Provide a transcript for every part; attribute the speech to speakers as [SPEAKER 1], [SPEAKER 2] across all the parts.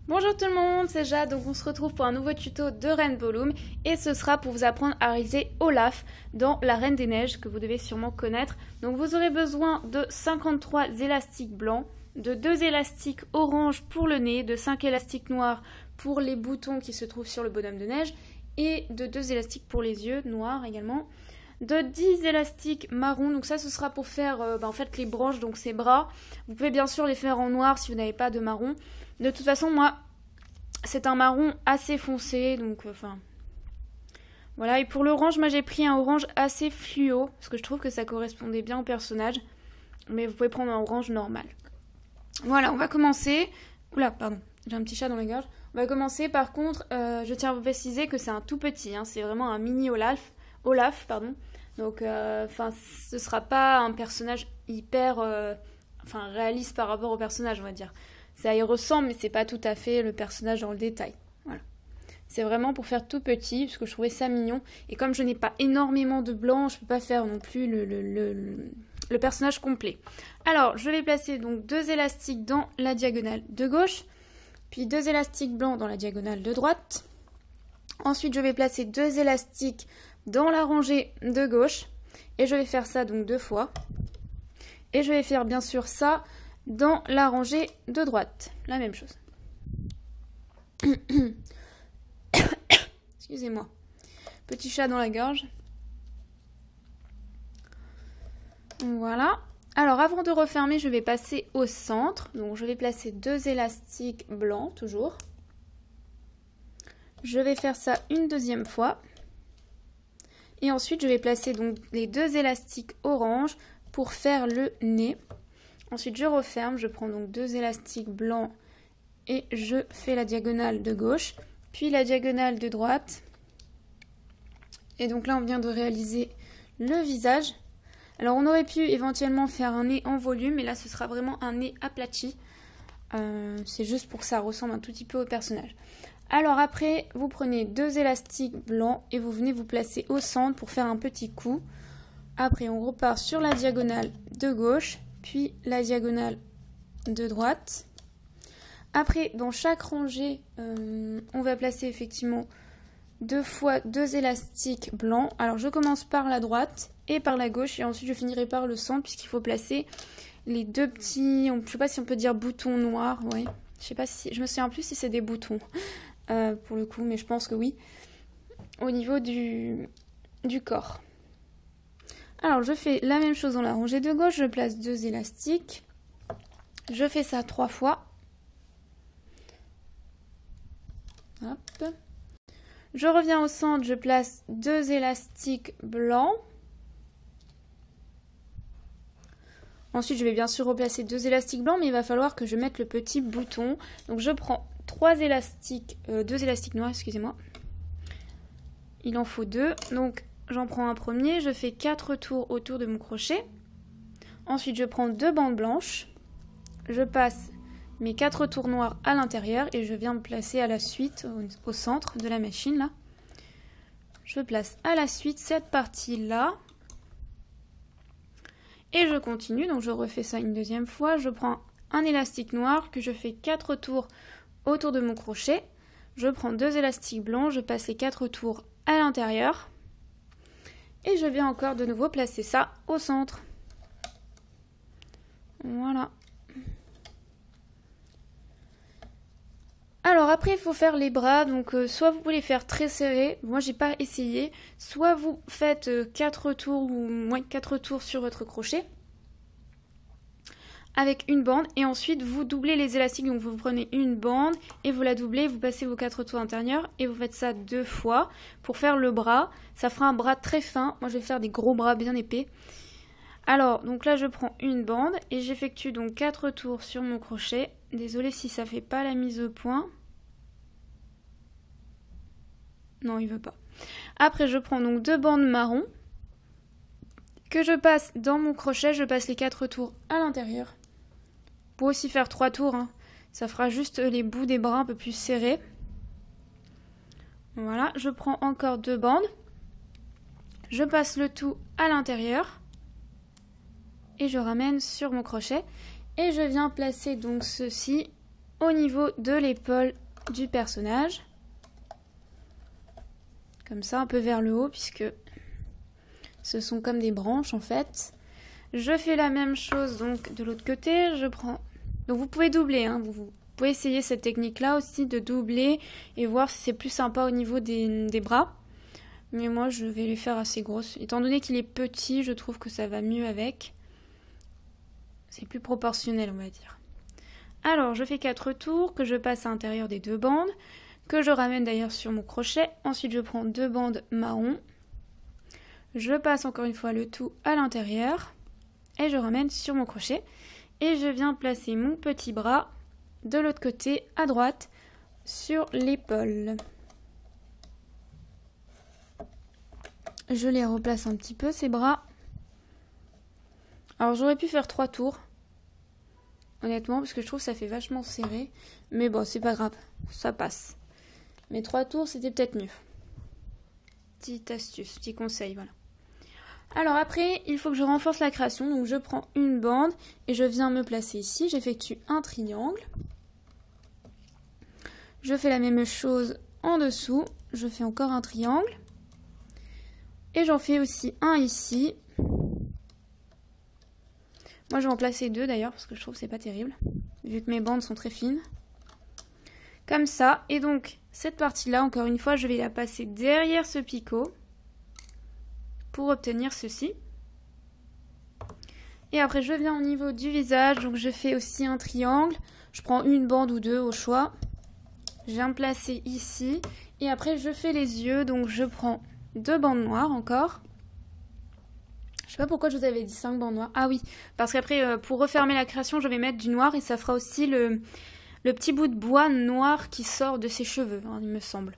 [SPEAKER 1] Bonjour tout le monde, c'est Jade, donc on se retrouve pour un nouveau tuto de Rainbow Loom et ce sera pour vous apprendre à réaliser Olaf dans la Reine des Neiges que vous devez sûrement connaître. Donc vous aurez besoin de 53 élastiques blancs, de 2 élastiques orange pour le nez, de 5 élastiques noirs pour les boutons qui se trouvent sur le bonhomme de neige et de 2 élastiques pour les yeux noirs également. De 10 élastiques marron, donc ça ce sera pour faire en fait les branches, donc ses bras. Vous pouvez bien sûr les faire en noir si vous n'avez pas de marron. De toute façon moi c'est un marron assez foncé, donc voilà. Et pour l'orange, moi j'ai pris un orange assez fluo, parce que je trouve que ça correspondait bien au personnage. Mais vous pouvez prendre un orange normal. Voilà, on va commencer. Oula, pardon, j'ai un petit chat dans la gorge. On va commencer, par contre, je tiens à vous préciser que c'est un tout petit, hein, c'est vraiment un mini Olaf, pardon. Donc, ce sera pas un personnage hyper réaliste par rapport au personnage, on va dire. Ça y ressemble, mais c'est pas tout à fait le personnage dans le détail. Voilà. C'est vraiment pour faire tout petit, parce que je trouvais ça mignon. Et comme je n'ai pas énormément de blanc, je peux pas faire non plus le personnage complet. Alors, je vais placer donc 2 élastiques dans la diagonale de gauche, puis 2 élastiques blancs dans la diagonale de droite. Ensuite, je vais placer 2 élastiques dans la rangée de gauche, et je vais faire ça donc 2 fois. Et je vais faire bien sûr ça dans la rangée de droite. La même chose. Excusez-moi. Petit chat dans la gorge. Voilà. Alors avant de refermer, je vais passer au centre. Donc je vais placer 2 élastiques blancs, toujours. Je vais faire ça une deuxième fois. Et ensuite, je vais placer donc les 2 élastiques orange pour faire le nez. Ensuite, je referme, je prends donc 2 élastiques blancs et je fais la diagonale de gauche, puis la diagonale de droite. Et donc là, on vient de réaliser le visage. Alors, on aurait pu éventuellement faire un nez en volume, mais là, ce sera vraiment un nez aplati. C'est juste pour que ça ressemble un tout petit peu au personnage. Alors après, vous prenez 2 élastiques blancs et vous venez vous placer au centre pour faire un petit coup. Après, on repart sur la diagonale de gauche, puis la diagonale de droite. Après, dans chaque rangée, on va placer effectivement 2 fois 2 élastiques blancs. Alors, je commence par la droite et par la gauche, et ensuite je finirai par le centre, puisqu'il faut placer les 2 petits, je ne sais pas si on peut dire boutons noirs, ouais. Je sais pas si, je me souviens plus si c'est des boutons, pour le coup, mais je pense que oui, au niveau du corps. Alors, je fais la même chose dans la rangée de gauche. Je place 2 élastiques. Je fais ça 3 fois. Hop. Je reviens au centre. Je place 2 élastiques blancs. Ensuite, je vais bien sûr replacer 2 élastiques blancs, mais il va falloir que je mette le petit bouton. Donc, je prends 2 élastiques noirs, excusez-moi. Il en faut 2. Donc, j'en prends un premier, je fais 4 tours autour de mon crochet. Ensuite, je prends 2 bandes blanches. Je passe mes 4 tours noirs à l'intérieur et je viens me placer à la suite au centre de la machine là. Je place à la suite cette partie-là. Et je continue, donc je refais ça une deuxième fois. Je prends un élastique noir que je fais 4 tours autour de mon crochet. Je prends 2 élastiques blancs, je passe les 4 tours à l'intérieur. Et je viens encore de nouveau placer ça au centre. Voilà. Alors après, il faut faire les bras. Donc soit vous pouvez les faire très serrés. Moi, j'ai pas essayé. Soit vous faites 4 tours ou moins de 4 tours sur votre crochet avec une bande. Et ensuite, vous doublez les élastiques. Donc vous prenez une bande et vous la doublez. Vous passez vos 4 tours intérieurs et vous faites ça 2 fois pour faire le bras. Ça fera un bras très fin. Moi, je vais faire des gros bras bien épais. Alors, donc là, je prends une bande et j'effectue donc 4 tours sur mon crochet. Désolée si ça fait pas la mise au point. Non, il veut pas. Après, je prends donc 2 bandes marron que je passe dans mon crochet. Je passe les 4 tours à l'intérieur. Vous pouvez aussi faire 3 tours. Hein. Ça fera juste les bouts des bras un peu plus serrés. Voilà, je prends encore 2 bandes. Je passe le tout à l'intérieur. Et je ramène sur mon crochet. Et je viens placer donc ceci au niveau de l'épaule du personnage. Comme ça, un peu vers le haut, puisque ce sont comme des branches en fait. Je fais la même chose donc de l'autre côté. Je prends... Donc vous pouvez doubler, hein. Vous pouvez essayer cette technique-là aussi de doubler et voir si c'est plus sympa au niveau des bras. Mais moi, je vais les faire assez grosses. Étant donné qu'il est petit, je trouve que ça va mieux avec. C'est plus proportionnel, on va dire. Alors, je fais 4 tours que je passe à l'intérieur des 2 bandes, que je ramène d'ailleurs sur mon crochet. Ensuite, je prends 2 bandes marron. Je passe encore une fois le tout à l'intérieur et je ramène sur mon crochet. Et je viens placer mon petit bras de l'autre côté, à droite, sur l'épaule. Je les replace un petit peu, ces bras. Alors, j'aurais pu faire 3 tours. Honnêtement, parce que je trouve que ça fait vachement serré. Mais bon, c'est pas grave, ça passe. Mais 3 tours, c'était peut-être mieux. Petite astuce, petit conseil, voilà. Alors après, il faut que je renforce la création. Donc je prends une bande et je viens me placer ici. J'effectue un triangle. Je fais la même chose en dessous. Je fais encore un triangle. Et j'en fais aussi un ici. Moi, je vais en placer 2 d'ailleurs, parce que je trouve que c'est pas terrible. Vu que mes bandes sont très fines. Comme ça. Et donc, cette partie-là, encore une fois, je vais la passer derrière ce picot. Pour obtenir ceci. Et après, je viens au niveau du visage. Donc, je fais aussi un triangle. Je prends une bande ou 2 au choix. Je viens me placer ici. Et après, je fais les yeux. Donc, je prends 2 bandes noires encore. Je sais pas pourquoi je vous avais dit 5 bandes noires. Ah oui, parce qu'après, pour refermer la création, je vais mettre du noir et ça fera aussi le petit bout de bois noir qui sort de ses cheveux, hein, il me semble.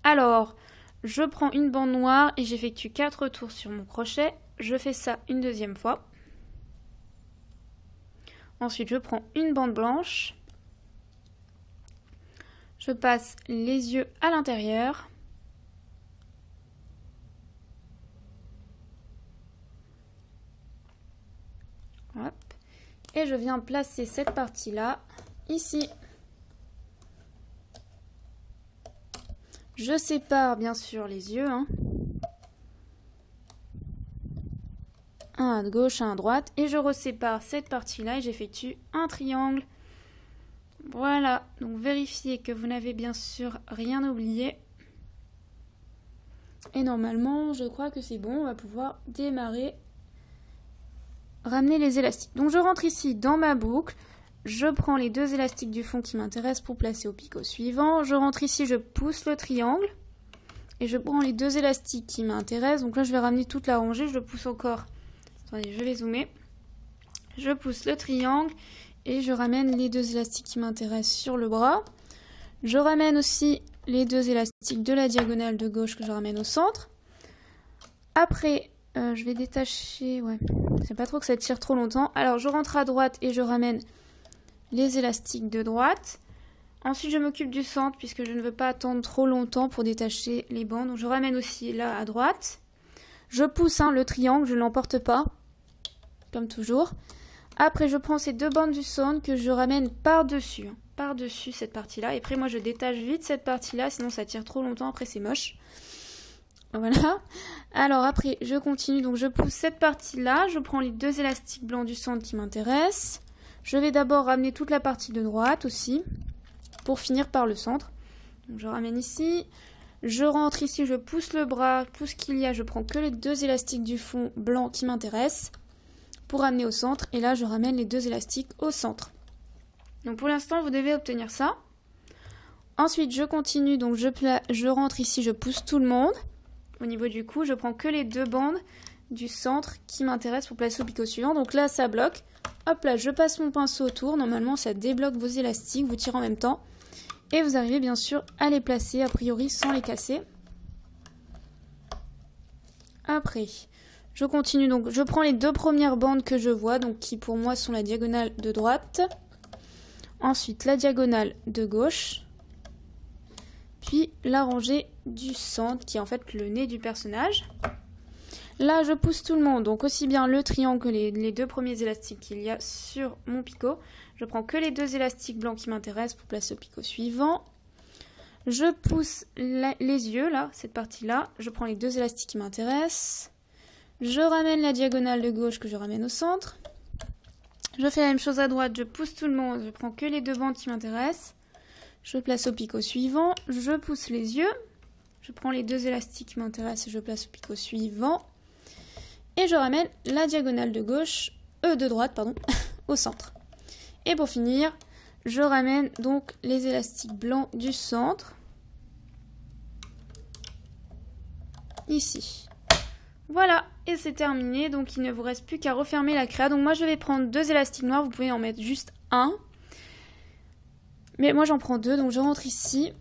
[SPEAKER 1] Alors, je prends une bande noire et j'effectue 4 tours sur mon crochet. Je fais ça une deuxième fois. Ensuite, je prends une bande blanche. Je passe les yeux à l'intérieur. Hop. Et je viens placer cette partie-là, ici. Je sépare bien sûr les yeux. Hein. Un à gauche, un à droite. Et je resépare cette partie-là et j'effectue un triangle. Voilà. Donc vérifiez que vous n'avez bien sûr rien oublié. Et normalement, je crois que c'est bon. On va pouvoir démarrer. Ramener les élastiques. Donc je rentre ici dans ma boucle. Je prends les 2 élastiques du fond qui m'intéressent pour placer au picot suivant. Je rentre ici, je pousse le triangle. Et je prends les 2 élastiques qui m'intéressent. Donc là, je vais ramener toute la rangée. Je le pousse encore. Attendez, je vais zoomer. Je pousse le triangle. Et je ramène les 2 élastiques qui m'intéressent sur le bras. Je ramène aussi les 2 élastiques de la diagonale de gauche que je ramène au centre. Après, je vais détacher... Ouais, c'est pas trop que ça tire trop longtemps. Alors, je rentre à droite et je ramène les élastiques de droite. Ensuite, je m'occupe du centre puisque je ne veux pas attendre trop longtemps pour détacher les bandes. Donc, je ramène aussi là à droite. Je pousse le triangle, je ne l'emporte pas, comme toujours. Après, je prends ces 2 bandes du centre que je ramène par-dessus. Par-dessus cette partie-là. Et après, moi, je détache vite cette partie-là, sinon ça tire trop longtemps. Après, c'est moche. Voilà. Alors après, je continue. Donc, je pousse cette partie-là. Je prends les 2 élastiques blancs du centre qui m'intéressent. Je vais d'abord ramener toute la partie de droite aussi. Pour finir par le centre. Donc, je ramène ici. Je rentre ici. Je pousse le bras. Tout ce qu'il y a. Je prends que les 2 élastiques du fond blanc qui m'intéressent. Pour ramener au centre. Et là, je ramène les 2 élastiques au centre. Donc, pour l'instant, vous devez obtenir ça. Ensuite, je continue. Donc, je rentre ici. Je pousse tout le monde. Au niveau du cou, je prends que les 2 bandes du centre qui m'intéressent pour placer au picot suivant. Donc là, ça bloque. Hop là, je passe mon pinceau autour. Normalement, ça débloque vos élastiques. Vous tirez en même temps. Et vous arrivez bien sûr à les placer, a priori, sans les casser. Après, je continue. Donc, je prends les 2 premières bandes que je vois. Donc, qui pour moi sont la diagonale de droite. Ensuite, la diagonale de gauche. Puis la rangée du centre qui est en fait le nez du personnage. Là, je pousse tout le monde, donc aussi bien le triangle que les 2 premiers élastiques qu'il y a sur mon picot. Je prends que les 2 élastiques blancs qui m'intéressent pour placer au picot suivant. Je pousse les yeux, là, cette partie-là. Je prends les 2 élastiques qui m'intéressent. Je ramène la diagonale de gauche que je ramène au centre. Je fais la même chose à droite, je pousse tout le monde. Je prends que les 2 bandes qui m'intéressent. Je place au picot suivant. Je pousse les yeux. Je prends les 2 élastiques qui m'intéressent et je place au picot suivant. Et je ramène la diagonale de gauche, de droite, pardon, au centre. Et pour finir, je ramène donc les élastiques blancs du centre. Ici. Voilà, et c'est terminé. Donc il ne vous reste plus qu'à refermer la créa. Donc moi je vais prendre 2 élastiques noirs, vous pouvez en mettre juste un. Mais moi j'en prends 2, donc je rentre ici.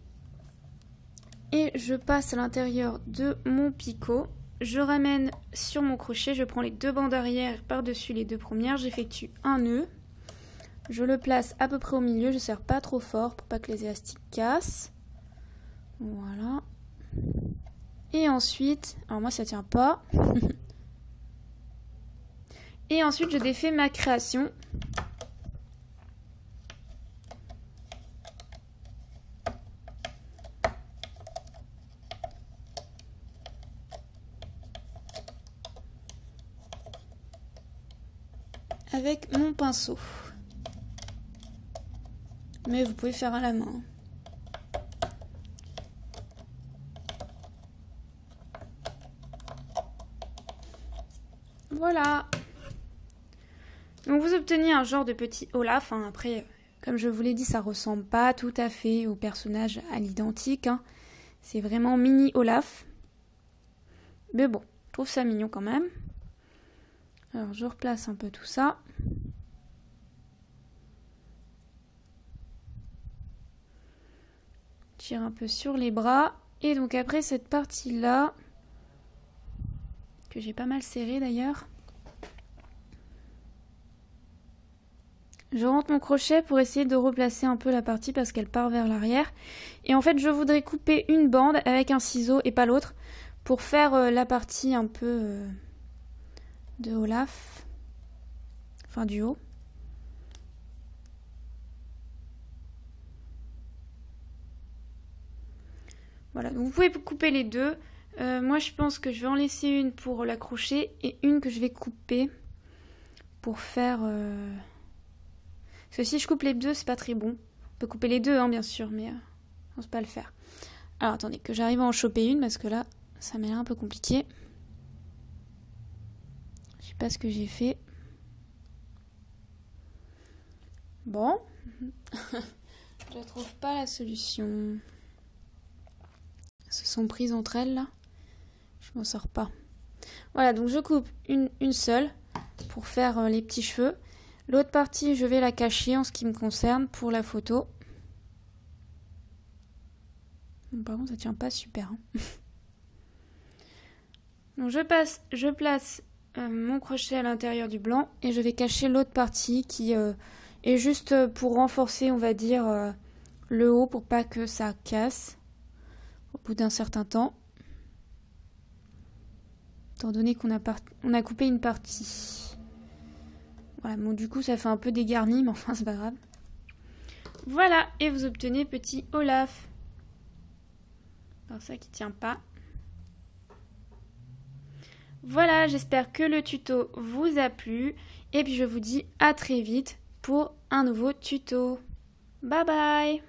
[SPEAKER 1] Et je passe à l'intérieur de mon picot. Je ramène sur mon crochet, je prends les 2 bandes arrière par-dessus les 2 premières. J'effectue un nœud. Je le place à peu près au milieu, je ne serre pas trop fort pour pas que les élastiques cassent. Voilà. Et ensuite, alors moi ça tient pas. Et ensuite je défais ma création. Avec mon pinceau. Mais vous pouvez faire à la main. Voilà. Donc vous obtenez un genre de petit Olaf. Hein. Après, comme je vous l'ai dit, ça ressemble pas tout à fait au personnage à l'identique. Hein. C'est vraiment mini Olaf. Mais bon, je trouve ça mignon quand même. Alors je replace un peu tout ça. Tire un peu sur les bras. Et donc après cette partie-là, que j'ai pas mal serré d'ailleurs, je rentre mon crochet pour essayer de replacer un peu la partie parce qu'elle part vers l'arrière. Et en fait je voudrais couper une bande avec un ciseau et pas l'autre pour faire la partie un peu de Olaf, enfin du haut. Voilà, donc vous pouvez couper les 2. Moi je pense que je vais en laisser une pour l'accrocher et une que je vais couper pour faire... Parce que si je coupe les 2, c'est pas très bon. On peut couper les 2, hein, bien sûr, mais on ne sait pas le faire. Alors attendez, que j'arrive à en choper une parce que là, ça m'a l'air un peu compliqué. Je sais pas ce que j'ai fait. Bon. Je ne trouve pas la solution. Elles se sont prises entre elles là. Je m'en sors pas. Voilà, donc je coupe une seule pour faire les petits cheveux. L'autre partie, je vais la cacher en ce qui me concerne pour la photo. Bon, par contre, ça tient pas super. Hein. Donc je place mon crochet à l'intérieur du blanc et je vais cacher l'autre partie qui est juste pour renforcer, on va dire, le haut pour pas que ça casse au bout d'un certain temps. Étant donné qu'on a coupé une partie. Voilà, bon du coup ça fait un peu dégarni, mais enfin c'est pas grave. Voilà, et vous obtenez petit Olaf. Alors ça qui tient pas. Voilà, j'espère que le tuto vous a plu. Et puis je vous dis à très vite pour un nouveau tuto. Bye bye!